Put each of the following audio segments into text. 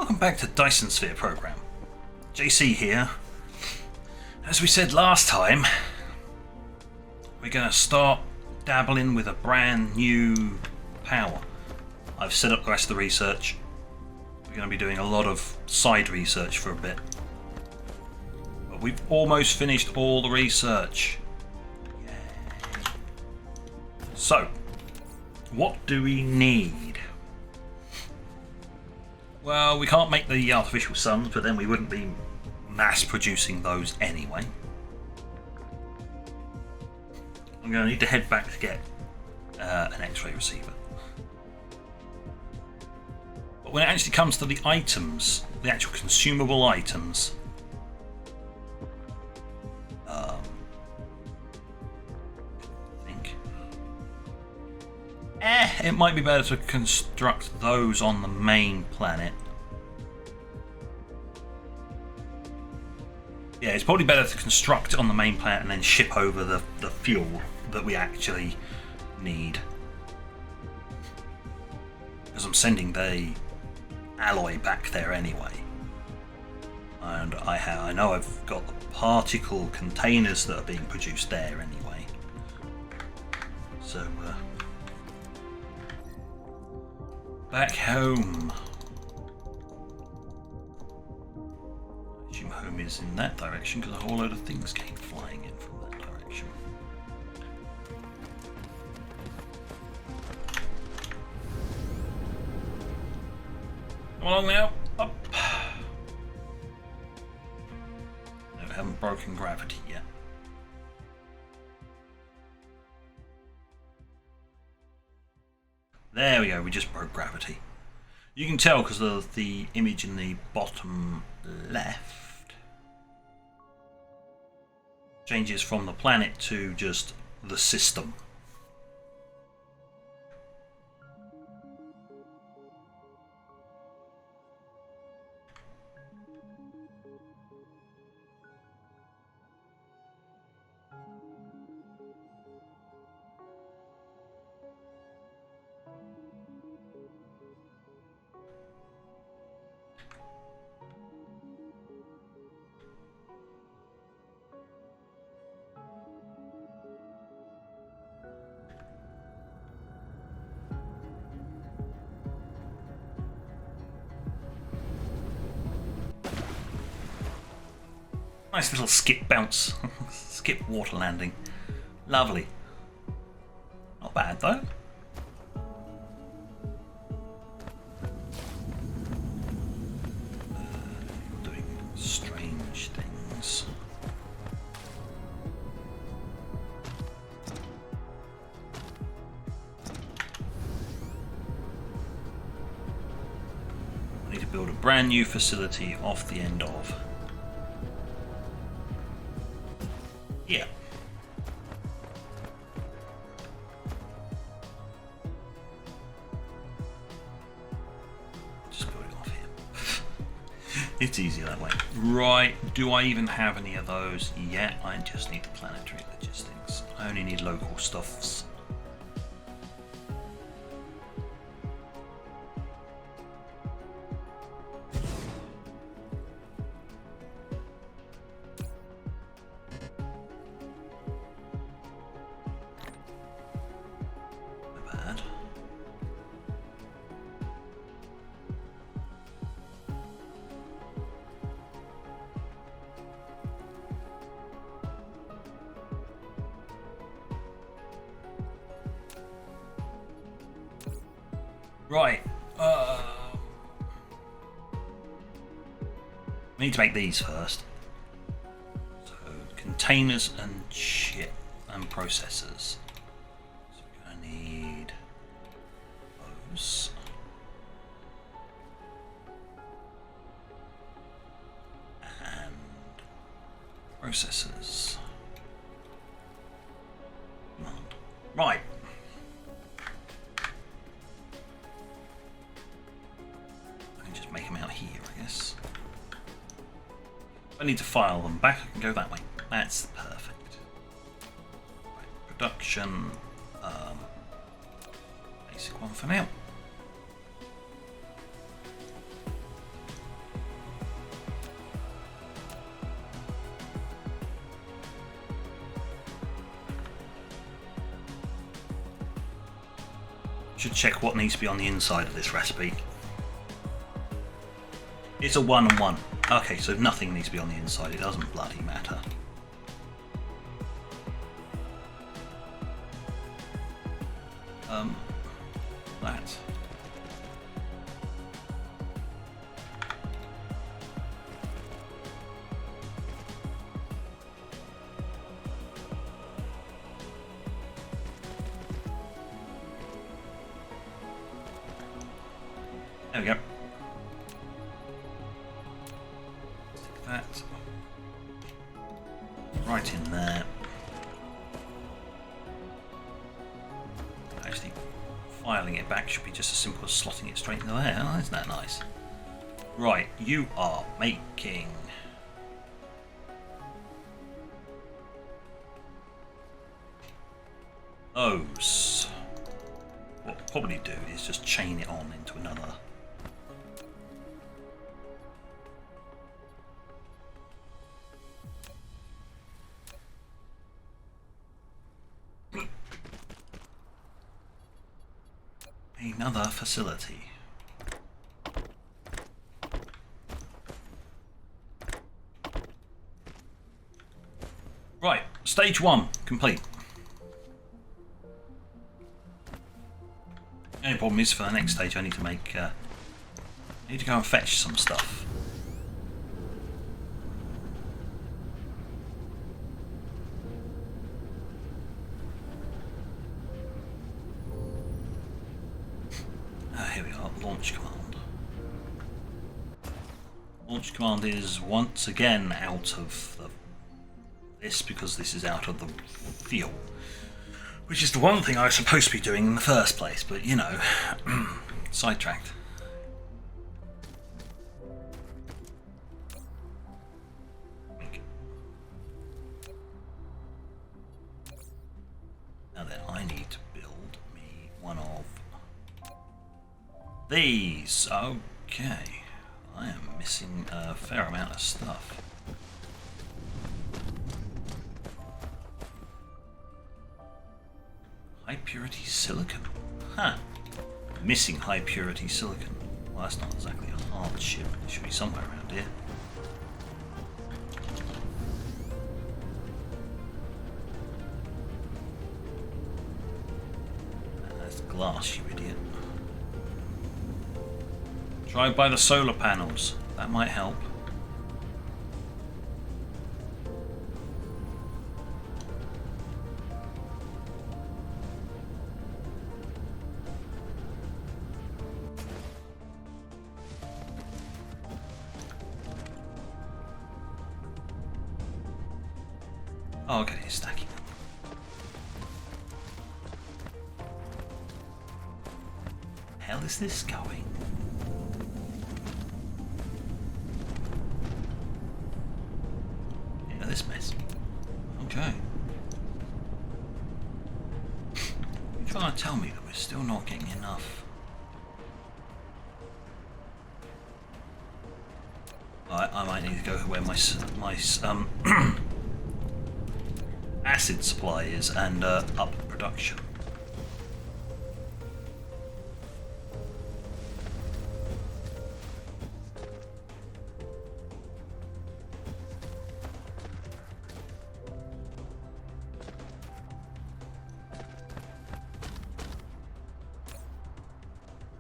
Welcome back to Dyson Sphere Program. JC here. As we said last time, we're going to start dabbling with a brand new power. I've set up the rest of the research. We're going to be doing a lot of side research for a bit. But we've almost finished all the research. Yay. So, what do we need? Well, we can't make the artificial suns, but then we wouldn't be mass producing those anyway. I'm going to need to head back to get an X-ray receiver. But when it actually comes to the items, the actual consumable items, I think it might be better to construct those on the main planet. Yeah, it's probably better to construct on the main planet and then ship over the fuel that we actually need. Because I'm sending the alloy back there anyway. And I know I've got the particle containers that are being produced there anyway. So, back home. I assume home is in that direction because a whole load of things came flying in from that direction. Come along now. Up. No, we haven't broken gravity yet. There we go, we just broke gravity. You can tell because of the image in the bottom left changes from the planet to just the system. Nice little skip bounce, skip water landing. Lovely. Not bad though. Doing strange things. I need to build a brand new facility off the end of. Yeah. Just put it off here. It's easier that way. Right, do I even have any of those? Yeah, I just need the planetary logistics. I only need local stuffs. Right, we need to make these first. So, containers and shit and processors. So we're going to need those. And processors. Right. Make them out here, I guess. I need to file them back. I can go that way. That's perfect. Right, production. Basic one for now. Should check what needs to be on the inside of this recipe. It's a 1 and 1. Okay, so nothing needs to be on the inside. It doesn't bloody matter. That. There we go. Stick that right in there. Actually, filing it back should be just as simple as slotting it straight into there. Oh, isn't that nice? Right, you are making those. What we'll probably do is just chain it on into another. Another facility. Right, stage 1 complete. The only problem is for the next stage I need to make. I need to go and fetch some stuff. Here we are, launch command. Launch command is once again out of this because this is out of the field. Which is the one thing I was supposed to be doing in the first place, but you know, sidetracked. Now then, I need to build me one of these. Okay, I am missing a fair amount of stuff. High purity silicon. Huh. Missing high purity silicon. Well, that's not exactly a hardship. It should be somewhere around here. That's glass, you idiot. Try by the solar panels. That might help. Oh, okay, it's stacking up. Hell is this going? Yeah, this mess. Okay. You're trying to tell me that we're still not getting enough. I might need to go where my acid supply is and up production.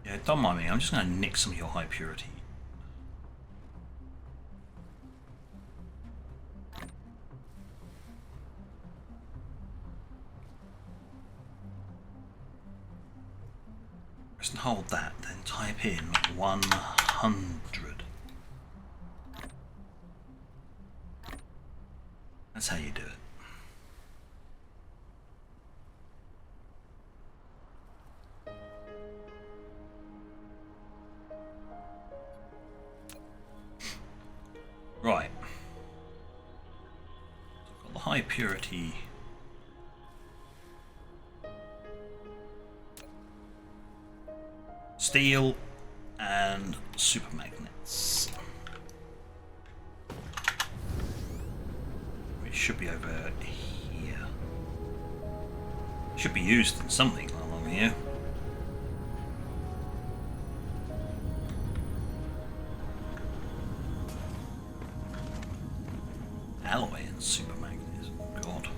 Yeah, don't mind me, I'm just going to nick some of your high purity. And hold that, then type in 100. That's how you do it. Right. So I've got the high purity. Steel and super magnets. It should be over here. Should be used in something along here. Alloy and supermagnetism. God.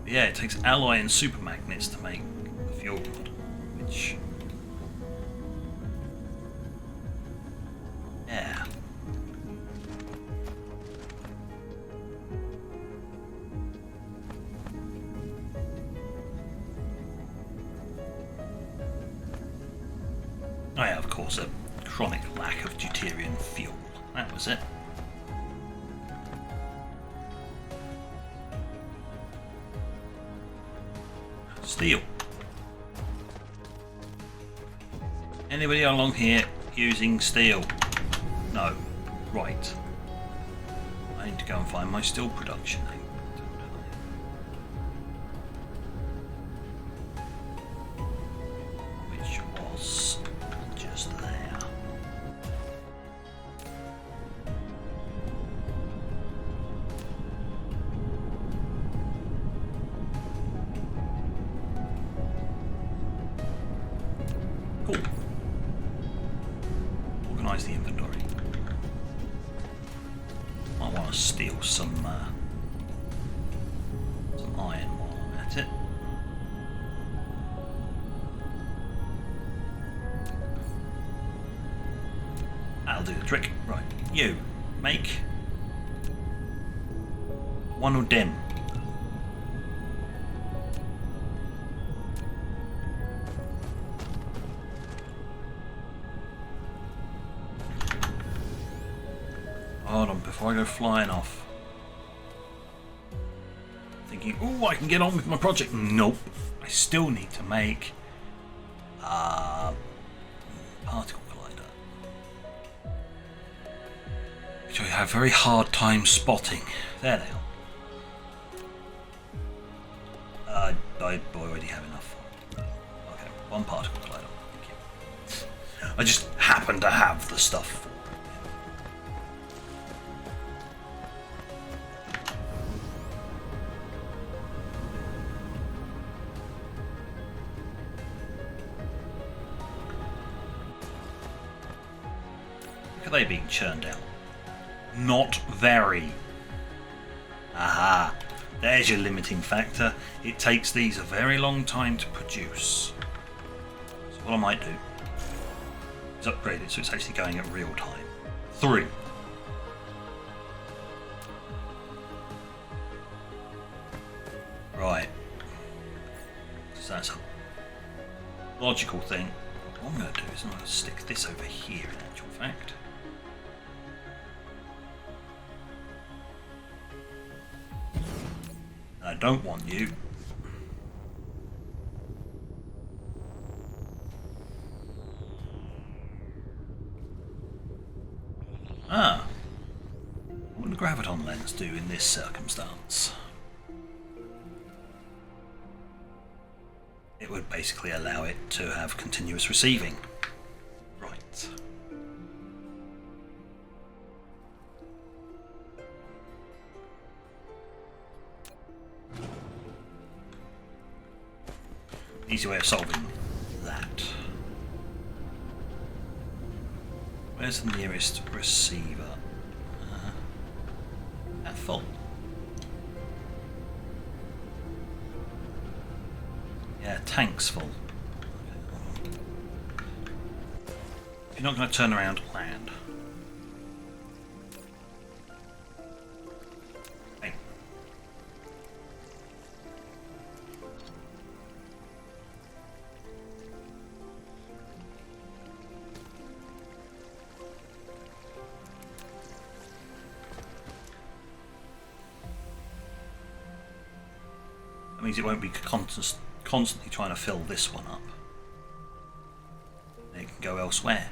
Yeah, it takes alloy and supermagnets to make the fuel rod, which... yeah. Oh yeah, of course, a chronic lack of deuterium fuel. That was it. Steel. Anybody along here using steel? No. Right. I need to go and find my steel production. Which was just there. Cool. Organise the inventory. I want to steal some iron while I'm at it. That'll do the trick. Right, you make one of them. Hold on, before I go flying off. Thinking, oh, I can get on with my project. Nope. I still need to make particle collider, which I have a very hard time spotting. There they are. I already have enough. Okay, one particle collider. Thank you. I just happen to have the stuff. Are they being churned out? Not very. Aha, there's your limiting factor. It takes these a very long time to produce. So what I might do is upgrade it so it's actually going at real time. 3. Right. So that's a logical thing. What I'm going to do is I'm going to stick this over here in actual fact. I don't want you. Ah. What would a graviton lens do in this circumstance? It would basically allow it to have continuous receiving. Right. Easy way of solving that. Where's the nearest receiver? At full. Yeah, tank's full. If you're not going to turn around, land. Hey. That means it won't be constantly trying to fill this one up. It can go elsewhere,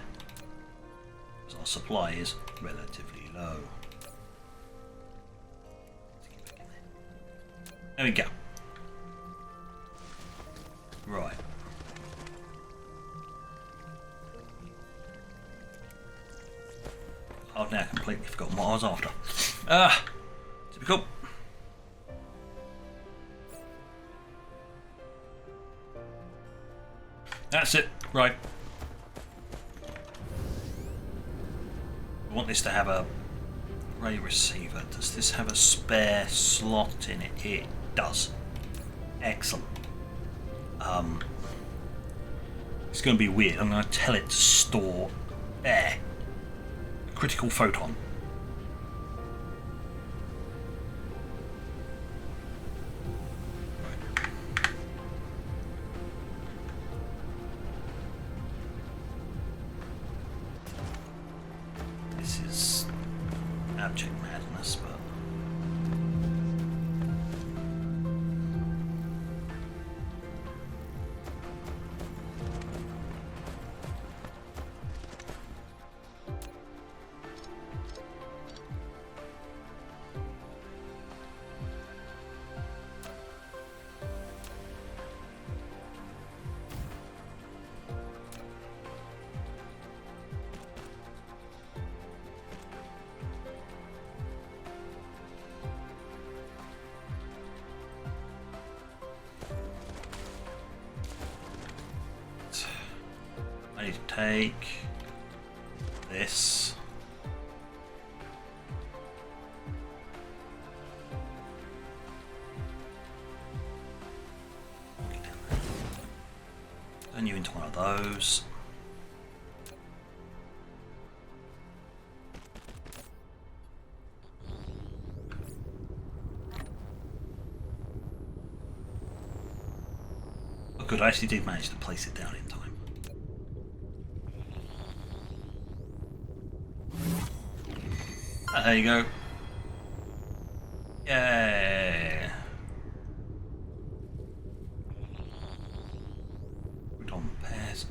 because our supply is relatively low. There we go. Right. I've now completely forgotten what I was after. Typical. That's it. Right. I want this to have a array receiver. Does this have a spare slot in it? It does. Excellent. It's going to be weird. I'm going to tell it to store air. A critical photon. This is abject madness, but I need to take this. Turn you into one of those. Oh good, I actually did manage to place it down in time. There you go. Yeah. Photon pairs.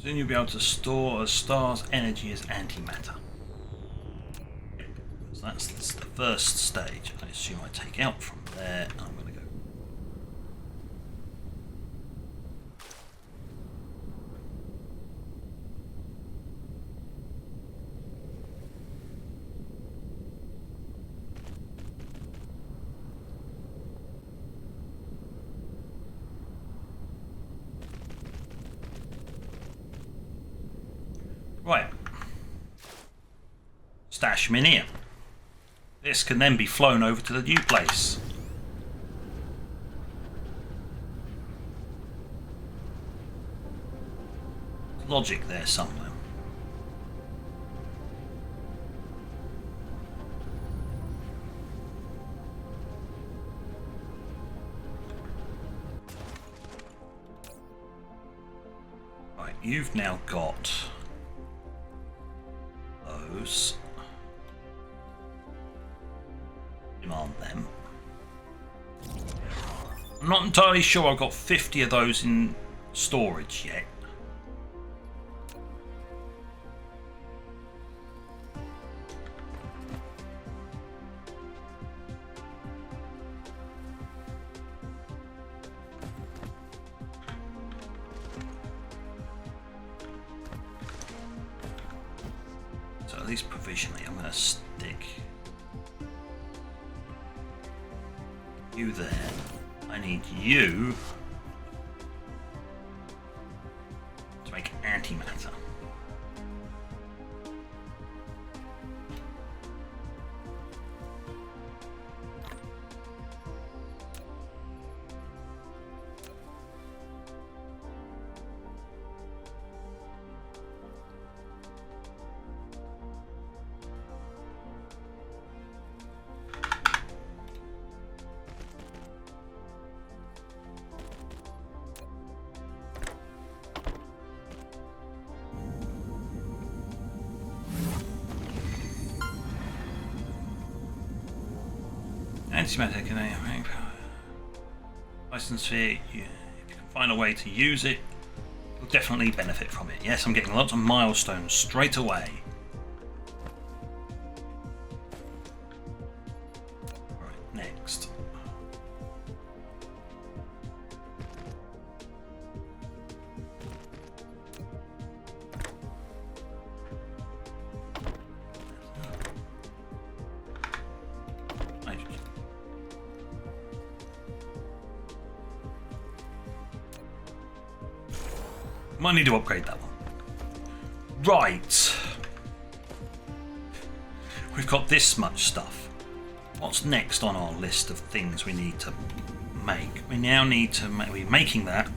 Soon you'll be able to store a star's energy as antimatter. So that's the first stage. I assume I take out from there. I'm going to go. Right. Stash them in here. This can then be flown over to the new place. Logic there somewhere. Right, you've now got those. Demand them. I'm not entirely sure I've got 50 of those in storage yet. So at least provisionally I'm going to stick you there. I need you to make antimatter. Antimatter can Dyson Sphere. If you can find a way to use it, you'll definitely benefit from it. Yes, I'm getting lots of milestones straight away. Right, next. Might need to upgrade that one. Right. We've got this much stuff. What's next on our list of things we need to make? We now need to make... We're making that.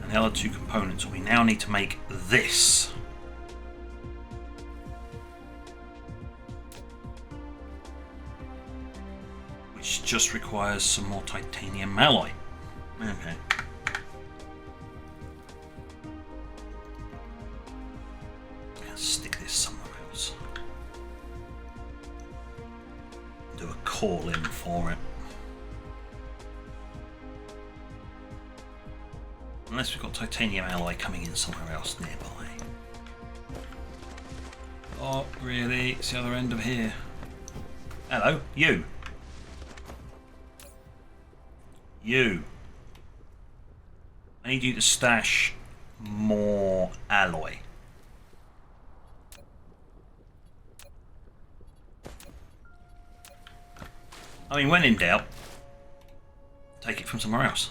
And the other two components. We now need to make this. Which just requires some more titanium alloy. Okay. Let's stick this somewhere else. Do a call in for it. Unless we've got titanium alloy coming in somewhere else nearby. Oh, really? It's the other end of here. Hello, you. You. I need you to stash more alloy. I mean, when in doubt, take it from somewhere else.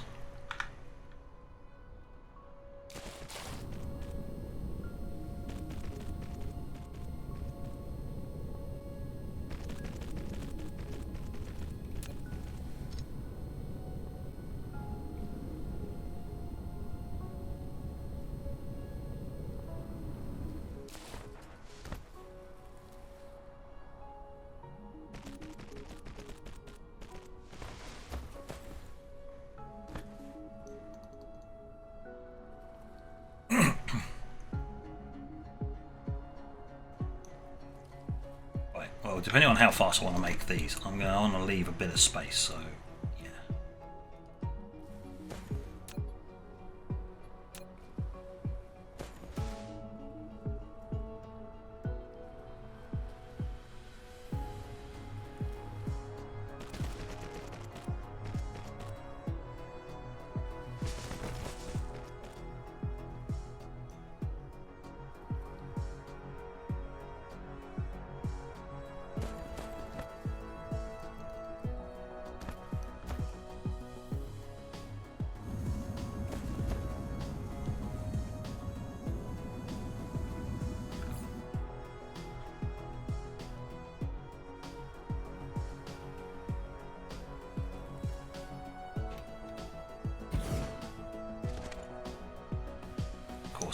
Well, depending on how fast I want to make these, I want to leave a bit of space, so yeah.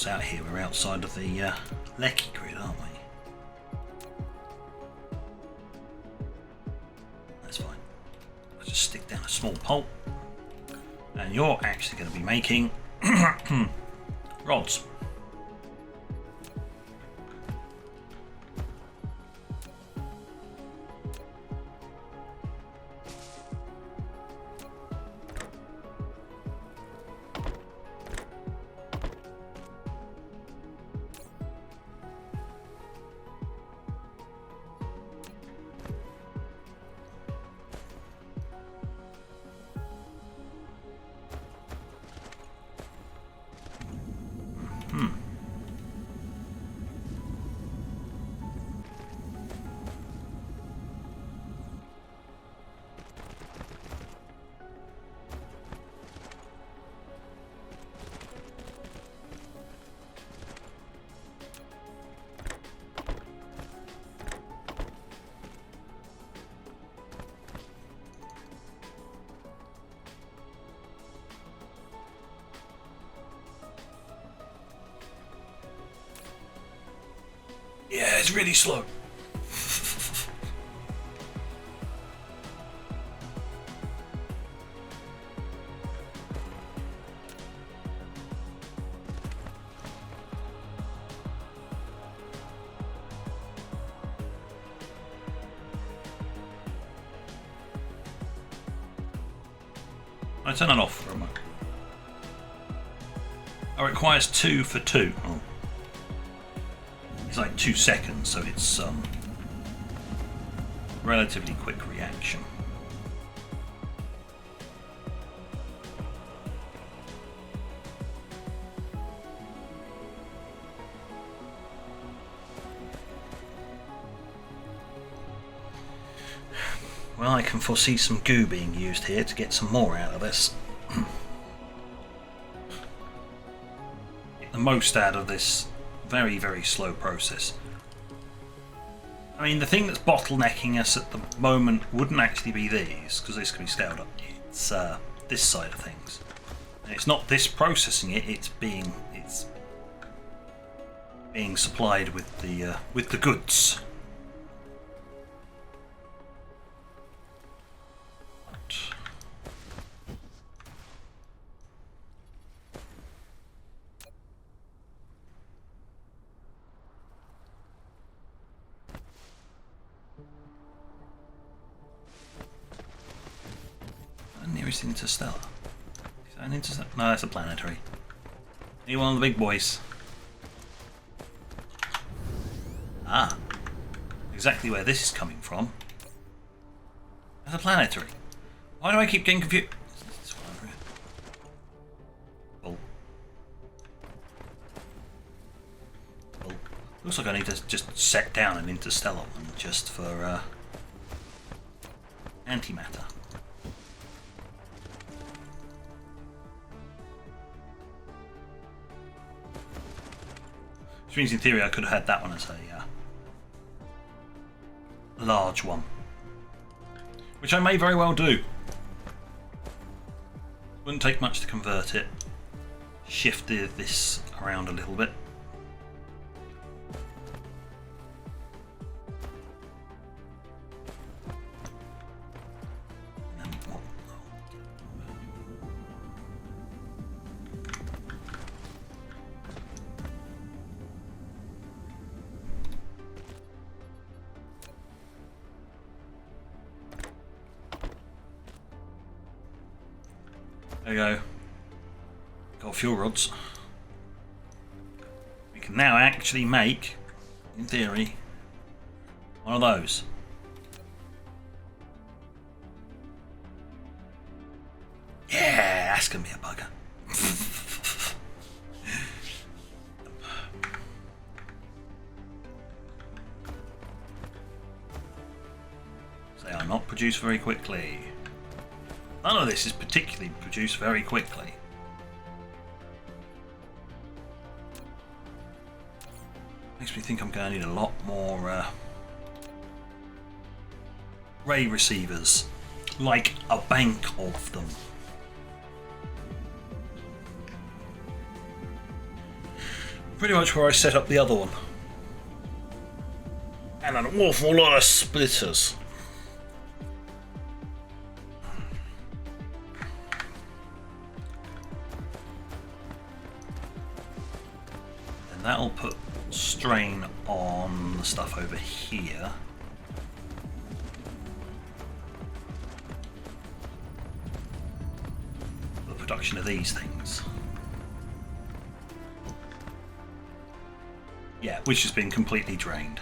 Out here, we're outside of the Lecky grid, aren't we? That's fine. I'll just stick down a small pole, and you're actually going to be making rods. Yeah, it's really slow. I turn it off for a moment. Oh, it requires 2 for 2. Oh. It's like 2 seconds, so it's relatively quick reaction. Well, I can foresee some goo being used here to get some more out of this. most out of this very, very slow process. I mean, the thing that's bottlenecking us at the moment wouldn't actually be these, because this can be scaled up. It's this side of things. And it's not this processing it; it's being supplied with the goods. Nearest interstellar. Is that an interstellar? No, that's a planetary. Need one of the big boys. Ah, exactly where this is coming from. That's a planetary. Why do I keep getting confused? Well, looks like I need to just set down an interstellar one just for antimatter. Which means in theory I could have had that one as a large one. Which I may very well do. Wouldn't take much to convert it. Shift this around a little bit. There we go. Got fuel rods. We can now actually make, in theory, one of those. Yeah, that's gonna be a bugger. They are not produced very quickly. None of this is particularly produced very quickly. Makes me think I'm going to need a lot more ray receivers, like a bank of them. Pretty much where I set up the other one. And an awful lot of splitters. That'll put strain on the stuff over here. The production of these things. Yeah, which has been completely drained.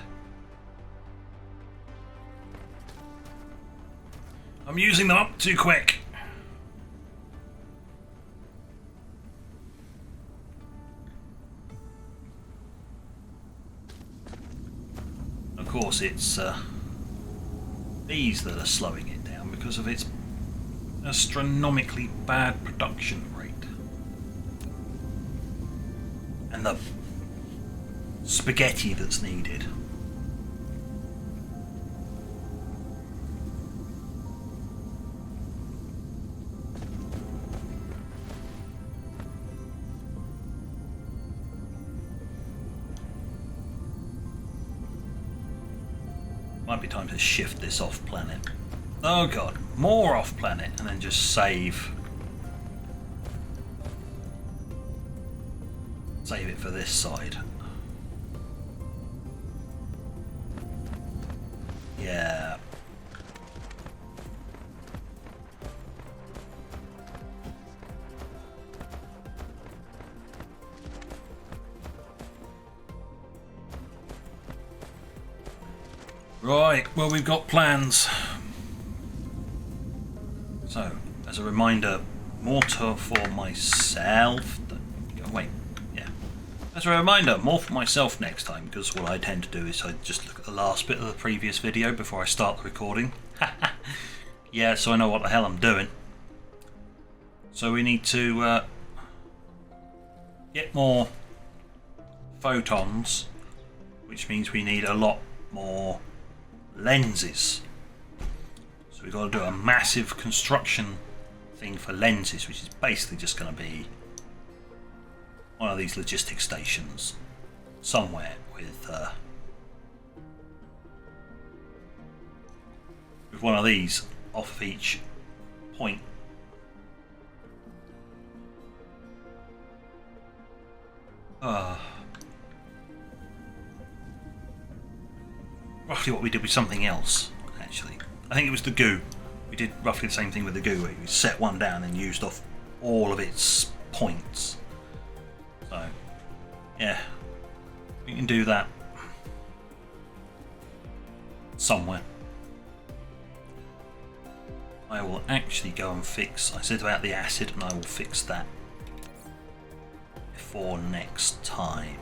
I'm using them up too quick. Of course, it's these that are slowing it down because of its astronomically bad production rate. And the spaghetti that's needed. Might be time to shift this off planet. Oh god, more off planet, and then just save it for this side. Yeah. Right, well, we've got plans. So, as a reminder, more for myself. Oh, wait, yeah. As a reminder, more for myself next time, because what I tend to do is I just look at the last bit of the previous video before I start the recording. Yeah, so I know what the hell I'm doing. So we need to get more photons, which means we need a lot more lenses. So we've got to do a massive construction thing for lenses, which is basically just going to be one of these logistics stations somewhere with one of these off of each point. Roughly what we did with something else, actually. I think it was the goo. We did roughly the same thing with the goo, where we set one down and used off all of its points. So, yeah, we can do that somewhere. I will actually go and fix, I said about the acid, and I will fix that before next time.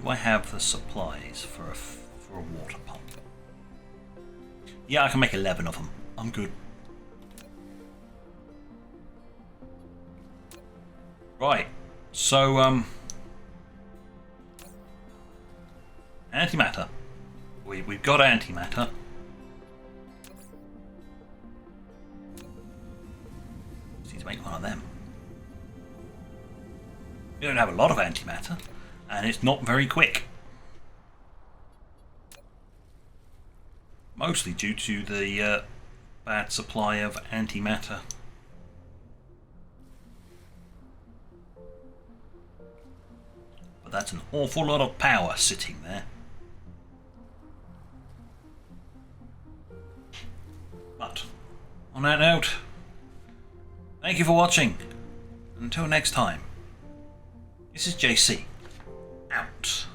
Do I have the supplies for a water pump? Yeah, I can make 11 of them. I'm good. Right, so antimatter. We've got antimatter. Just need to make one of them. We don't have a lot of antimatter, and it's not very quick. Mostly due to the bad supply of antimatter. But that's an awful lot of power sitting there. But on that note, thank you for watching. Until next time, this is JC, out.